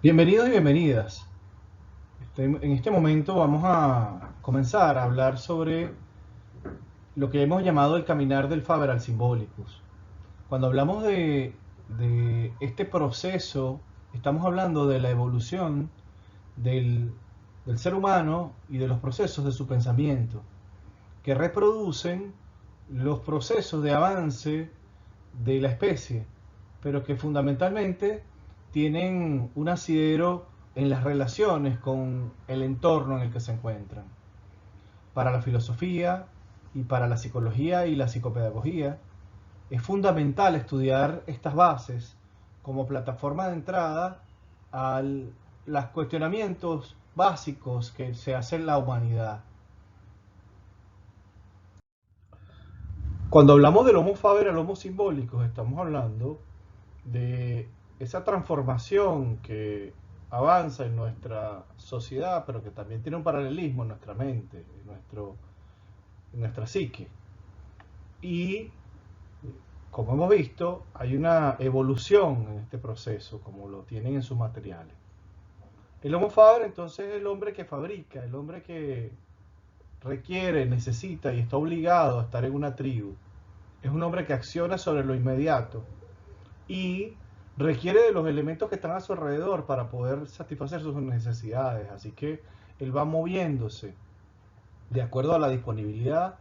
Bienvenidos y bienvenidas. En este momento vamos a comenzar a hablar sobre lo que hemos llamado el caminar del Faber al Symbolicus. Cuando hablamos de este proceso, estamos hablando de la evolución del, del ser humano y de los procesos de su pensamiento, que reproducen los procesos de avance de la especie, pero que fundamentalmente tienen un asidero en las relaciones con el entorno en el que se encuentran. Para la filosofía y para la psicología y la psicopedagogía es fundamental estudiar estas bases como plataforma de entrada a los cuestionamientos básicos que se hace en la humanidad. Cuando hablamos del Homo Faber al Homo Symbolico, estamos hablando de esa transformación que avanza en nuestra sociedad, pero que también tiene un paralelismo en nuestra mente, en nuestra psique. Y como hemos visto, hay una evolución en este proceso, como lo tienen en sus materiales. El Homo Faber entonces es el hombre que fabrica, el hombre que requiere, necesita y está obligado a estar en una tribu. Es un hombre que acciona sobre lo inmediato y requiere de los elementos que están a su alrededor para poder satisfacer sus necesidades. Así que él va moviéndose de acuerdo a la disponibilidad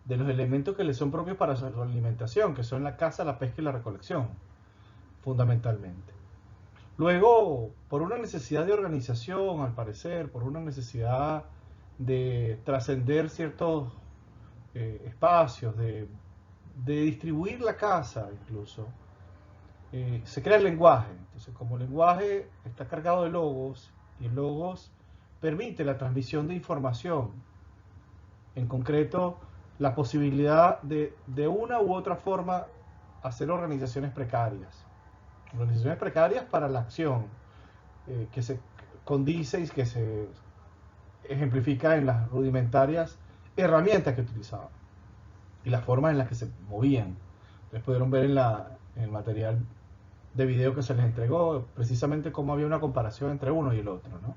de los elementos que le son propios para su alimentación, que son la caza, la pesca y la recolección, fundamentalmente. Luego, por una necesidad de organización, al parecer, por una necesidad de trascender ciertos espacios, de distribuir la casa incluso, se crea el lenguaje. Entonces, como el lenguaje está cargado de logos, y el logos permite la transmisión de información, en concreto, la posibilidad de una u otra forma hacer organizaciones precarias. Organizaciones precarias para la acción, que se condice y que se ejemplifica en las rudimentarias herramientas que utilizaban y las formas en las que se movían. Ustedes pudieron ver en el material de video que se les entregó precisamente cómo había una comparación entre uno y el otro, ¿no?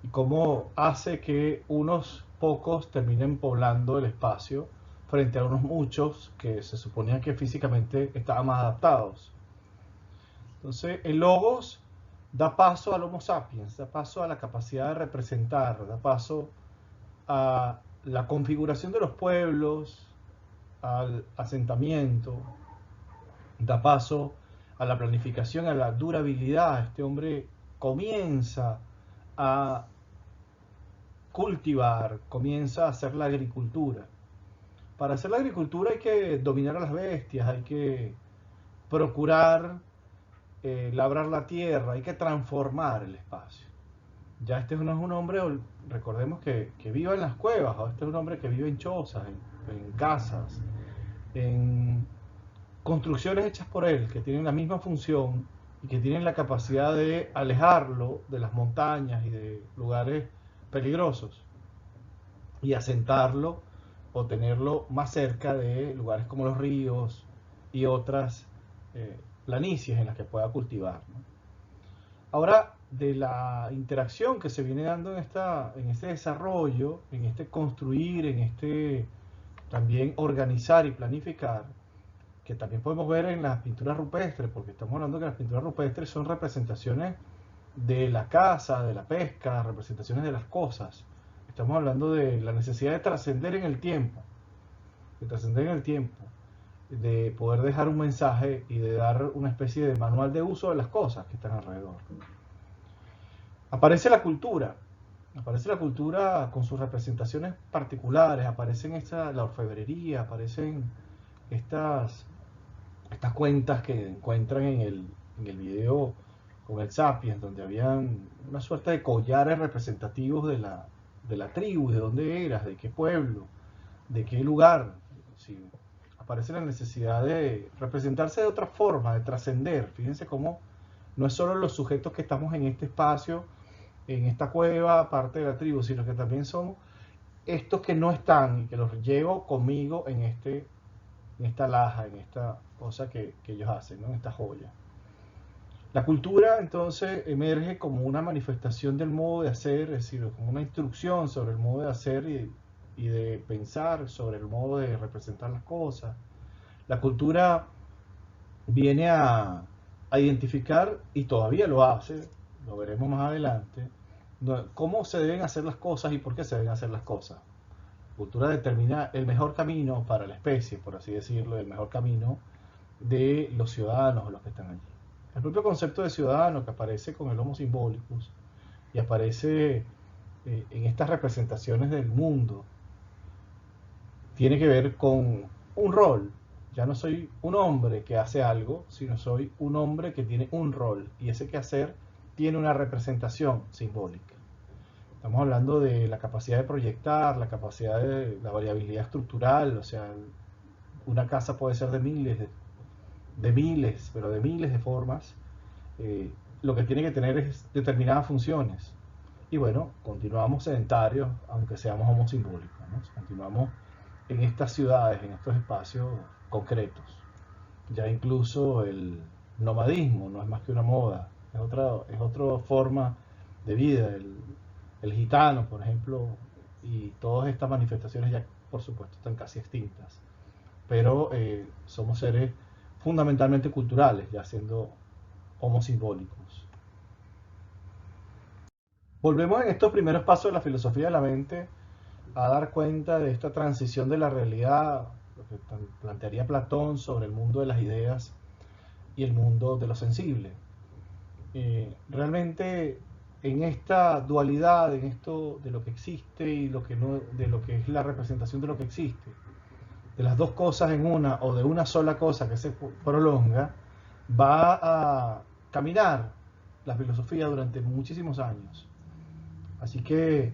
Y cómo hace que unos pocos terminen poblando el espacio frente a unos muchos que se suponía que físicamente estaban más adaptados. Entonces, el logos da paso al Homo sapiens, da paso a la capacidad de representar, da paso a la configuración de los pueblos, al asentamiento, da paso a la planificación, a la durabilidad. Este hombre comienza a cultivar, comienza a hacer la agricultura. Para hacer la agricultura hay que dominar a las bestias, hay que procurar labrar la tierra, hay que transformar el espacio. Ya este no es un hombre, recordemos que vive en las cuevas, o este es un hombre que vive en chozas, en casas, en construcciones hechas por él, que tienen la misma función y que tienen la capacidad de alejarlo de las montañas y de lugares peligrosos y asentarlo o tenerlo más cerca de lugares como los ríos y otras planicies en las que pueda cultivar, ¿no? Ahora, de la interacción que se viene dando en este desarrollo, en este construir, en este también organizar y planificar, que también podemos ver en las pinturas rupestres, porque estamos hablando que las pinturas rupestres son representaciones de la caza, de la pesca, representaciones de las cosas. Estamos hablando de la necesidad de trascender en el tiempo, de trascender en el tiempo, de poder dejar un mensaje y de dar una especie de manual de uso de las cosas que están alrededor. Aparece aparece la cultura con sus representaciones particulares, aparecen la orfebrería, aparecen estas, estas cuentas que encuentran en el video con el Sapiens, donde habían una suerte de collares representativos de la tribu, de dónde eras, de qué pueblo, de qué lugar. Sí, aparece la necesidad de representarse de otra forma, de trascender. Fíjense cómo no es solo los sujetos que estamos en este espacio, en esta cueva, parte de la tribu, sino que también somos estos que no están y que los llevo conmigo en esta laja, en esta cosa que ellos hacen, ¿no? En esta joya. La cultura entonces emerge como una manifestación del modo de hacer, es decir, como una instrucción sobre el modo de hacer y de pensar, sobre el modo de representar las cosas. La cultura viene a identificar, y todavía lo hace, lo veremos más adelante, cómo se deben hacer las cosas y por qué se deben hacer las cosas. La cultura determina el mejor camino para la especie, por así decirlo, el mejor camino de los ciudadanos o los que están allí. El propio concepto de ciudadano que aparece con el Homo Symbolicus y aparece en estas representaciones del mundo tiene que ver con un rol. Ya no soy un hombre que hace algo, sino soy un hombre que tiene un rol y ese que hacer tiene una representación simbólica. Estamos hablando de la capacidad de proyectar, la capacidad de la variabilidad estructural, o sea, una casa puede ser de miles, pero de miles de formas. Lo que tiene que tener es determinadas funciones. Y bueno, continuamos sedentarios, aunque seamos homosimbólicos, ¿no? Continuamos en estas ciudades, en estos espacios concretos. Ya incluso el nomadismo no es más que una moda, es otra forma de vida. El gitano, por ejemplo, y todas estas manifestaciones ya, por supuesto, están casi extintas. Pero somos seres fundamentalmente culturales, ya siendo homosimbólicos. Volvemos en estos primeros pasos de la filosofía de la mente a dar cuenta de esta transición de la realidad, lo que plantearía Platón sobre el mundo de las ideas y el mundo de lo sensible. Realmente en esta dualidad, en esto de lo que existe y lo que no, de lo que es la representación de lo que existe, de las dos cosas en una o de una sola cosa que se prolonga, va a caminar la filosofía durante muchísimos años. Así que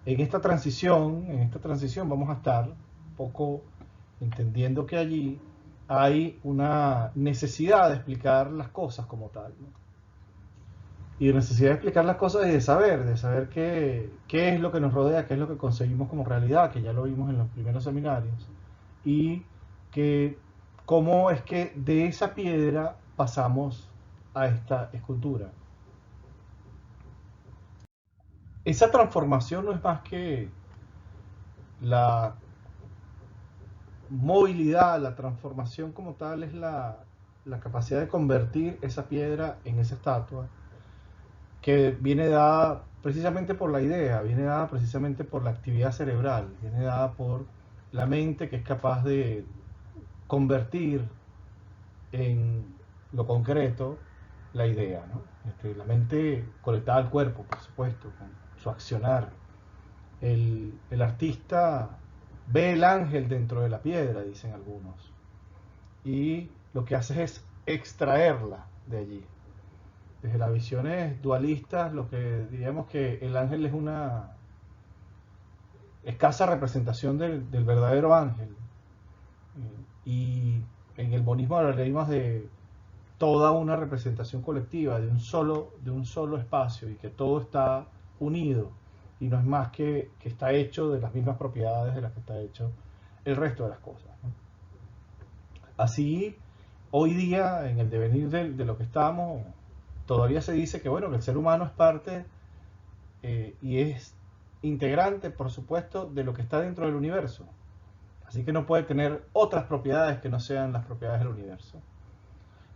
en esta transición vamos a estar un poco entendiendo que allí hay una necesidad de explicar las cosas como tal, ¿no? Y de necesidad de explicar las cosas y de saber qué es lo que nos rodea, qué es lo que conseguimos como realidad, que ya lo vimos en los primeros seminarios, y que cómo es que de esa piedra pasamos a esta escultura. Esa transformación no es más que la movilidad, la transformación como tal es la capacidad de convertir esa piedra en esa estatua, que viene dada precisamente por la idea, viene dada precisamente por la actividad cerebral, viene dada por la mente que es capaz de convertir en lo concreto la idea, ¿no? La mente conectada al cuerpo, por supuesto, con su accionar. El artista ve el ángel dentro de la piedra, dicen algunos, y lo que hace es extraerla de allí. Desde las visiones dualistas, lo que diríamos que el ángel es una escasa representación del verdadero ángel. Y en el monismo hablaríamos de toda una representación colectiva, de un solo espacio, y que todo está unido y no es más que está hecho de las mismas propiedades de las que está hecho el resto de las cosas, ¿no? Así, hoy día, en el devenir de lo que estamos, todavía se dice que, bueno, que el ser humano es parte y es integrante, por supuesto, de lo que está dentro del universo. Así que no puede tener otras propiedades que no sean las propiedades del universo.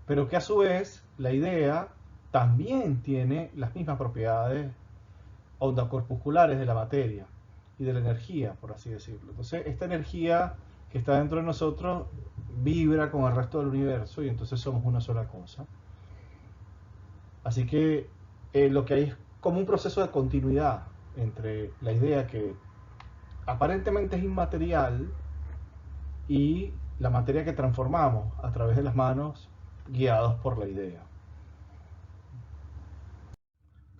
Pero que a su vez la idea también tiene las mismas propiedades ondacorpusculares de la materia y de la energía, por así decirlo. Entonces, esta energía que está dentro de nosotros vibra con el resto del universo y entonces somos una sola cosa. Así que lo que hay es como un proceso de continuidad entre la idea que aparentemente es inmaterial y la materia que transformamos a través de las manos guiados por la idea.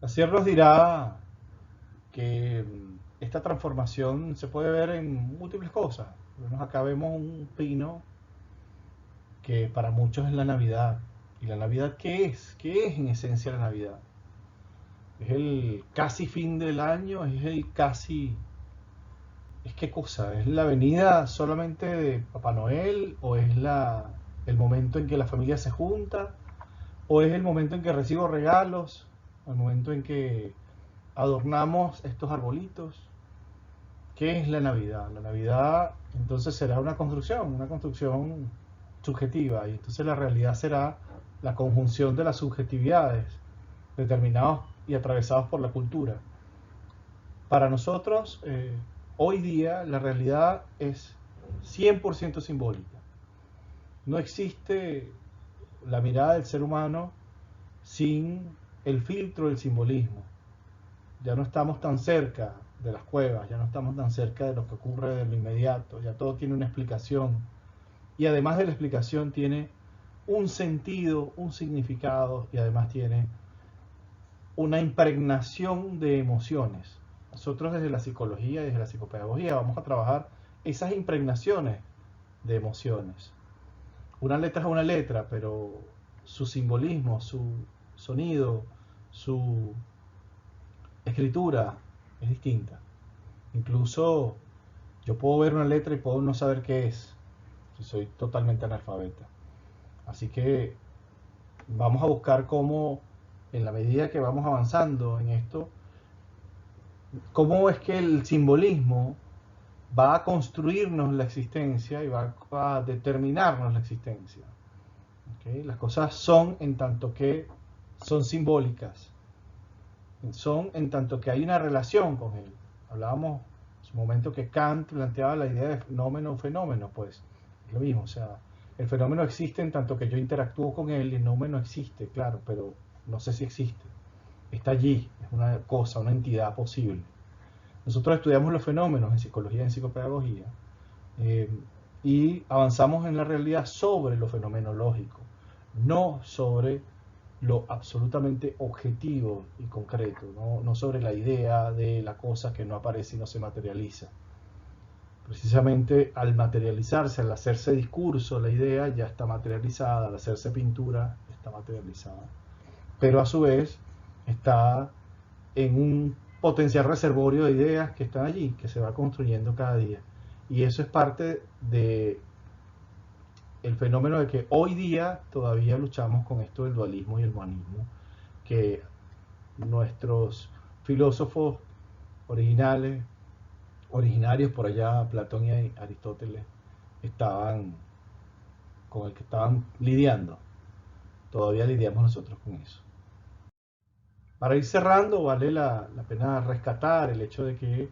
Cassier nos dirá que esta transformación se puede ver en múltiples cosas. Acá vemos un pino que para muchos es la Navidad. ¿Y la Navidad qué es? ¿Qué es en esencia la Navidad? ¿Es el casi fin del año? ¿Es el casi... ¿Es qué cosa? ¿Es la venida solamente de Papá Noel? ¿O es el momento en que la familia se junta? ¿O es el momento en que recibo regalos? ¿El momento en que adornamos estos arbolitos? ¿Qué es la Navidad? La Navidad entonces será una construcción subjetiva, y entonces la realidad será la conjunción de las subjetividades determinados y atravesados por la cultura. Para nosotros, hoy día, la realidad es 100% simbólica. No existe la mirada del ser humano sin el filtro del simbolismo. Ya no estamos tan cerca de las cuevas, ya no estamos tan cerca de lo que ocurre de lo inmediato, ya todo tiene una explicación. Y además de la explicación tiene un sentido, un significado, y además tiene una impregnación de emociones. Nosotros desde la psicología y desde la psicopedagogía vamos a trabajar esas impregnaciones de emociones. Una letra es una letra, pero su simbolismo, su sonido, su escritura es distinta. Incluso yo puedo ver una letra y puedo no saber qué es, si soy totalmente analfabeta. Así que vamos a buscar cómo, en la medida que vamos avanzando en esto, cómo es que el simbolismo va a construirnos la existencia y va a determinarnos la existencia. ¿Okay? Las cosas son en tanto que son simbólicas, son en tanto que hay una relación con él. Hablábamos en su momento que Kant planteaba la idea de fenómeno, pues es lo mismo, o sea, el fenómeno existe en tanto que yo interactúo con él, y el fenómeno existe, claro, pero no sé si existe. Está allí, es una cosa, una entidad posible. Nosotros estudiamos los fenómenos en psicología y en psicopedagogía, eh, y avanzamos en la realidad sobre lo fenomenológico, no sobre lo absolutamente objetivo y concreto, no sobre la idea de la cosa que no aparece y no se materializa. Precisamente al materializarse, al hacerse discurso, la idea ya está materializada, al hacerse pintura está materializada, pero a su vez está en un potencial reservorio de ideas que están allí, que se va construyendo cada día. Y eso es parte de el fenómeno de que hoy día todavía luchamos con esto del dualismo y el monismo, que nuestros filósofos originarios por allá, Platón y Aristóteles, estaban con el que estaban lidiando. Todavía lidiamos nosotros con eso. Para ir cerrando, vale la pena rescatar el hecho de que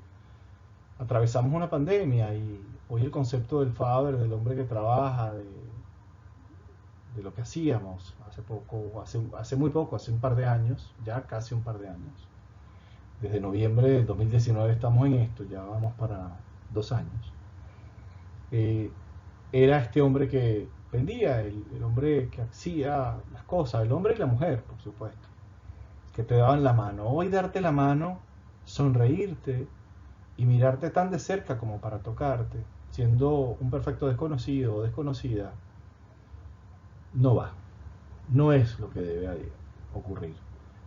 atravesamos una pandemia, y hoy el concepto del Faber, del hombre que trabaja, de lo que hacíamos hace muy poco, hace un par de años, ya casi un par de años. Desde noviembre del 2019 estamos en esto, ya vamos para 2 años. Era este hombre que vendía, el hombre que hacía las cosas, el hombre y la mujer, por supuesto, que te daban la mano. Hoy darte la mano, sonreírte y mirarte tan de cerca como para tocarte, siendo un perfecto desconocido o desconocida, no va. No es lo que debe ocurrir.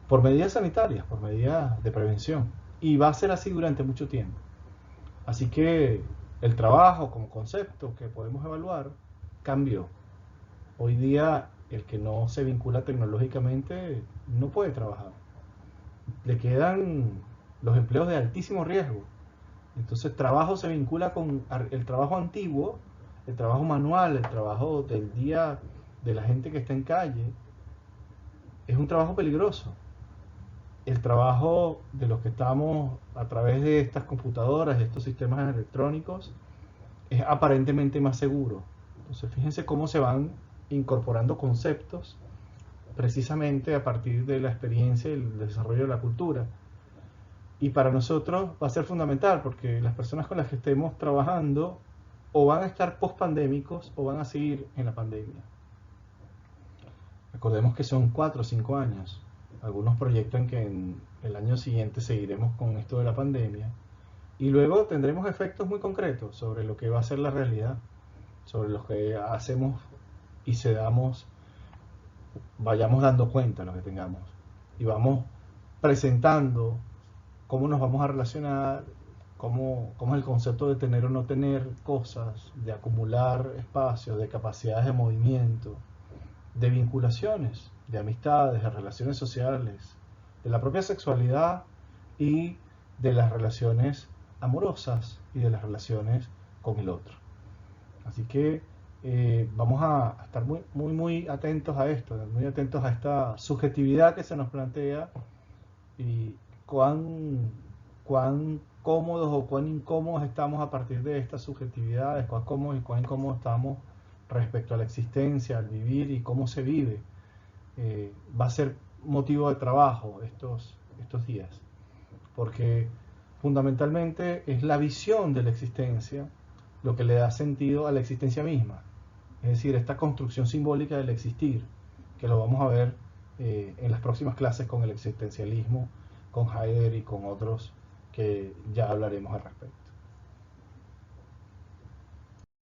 Por medidas sanitarias, por medidas de prevención. Y va a ser así durante mucho tiempo. Así que el trabajo como concepto que podemos evaluar cambió. Hoy día el que no se vincula tecnológicamente no puede trabajar. Le quedan los empleos de altísimo riesgo. Entonces trabajo se vincula con el trabajo antiguo, el trabajo manual, el trabajo del día de la gente que está en calle. Es un trabajo peligroso. El trabajo de los que estamos a través de estas computadoras, de estos sistemas electrónicos, es aparentemente más seguro. Entonces fíjense cómo se van incorporando conceptos precisamente a partir de la experiencia y el desarrollo de la cultura. Y para nosotros va a ser fundamental, porque las personas con las que estemos trabajando o van a estar post-pandémicos o van a seguir en la pandemia. Recordemos que son 4 o 5 años. Algunos proyectan que en el año siguiente seguiremos con esto de la pandemia. Y luego tendremos efectos muy concretos sobre lo que va a ser la realidad, sobre lo que hacemos y vayamos dando cuenta de lo que tengamos. Y vamos presentando cómo nos vamos a relacionar, cómo es el concepto de tener o no tener cosas, de acumular espacios, de capacidades de movimiento, de vinculaciones. de amistades, de relaciones sociales, de la propia sexualidad y de las relaciones amorosas y de las relaciones con el otro. Así que vamos a estar muy atentos a esto, muy atentos a esta subjetividad que se nos plantea y cuán cómodos o cuán incómodos estamos a partir de estas subjetividades, cuán cómodos y cuán incómodos estamos respecto a la existencia, al vivir y cómo se vive. Va a ser motivo de trabajo estos días, porque fundamentalmente es la visión de la existencia lo que le da sentido a la existencia misma, es decir, esta construcción simbólica del existir, que lo vamos a ver en las próximas clases con el existencialismo, con Heidegger y con otros que ya hablaremos al respecto.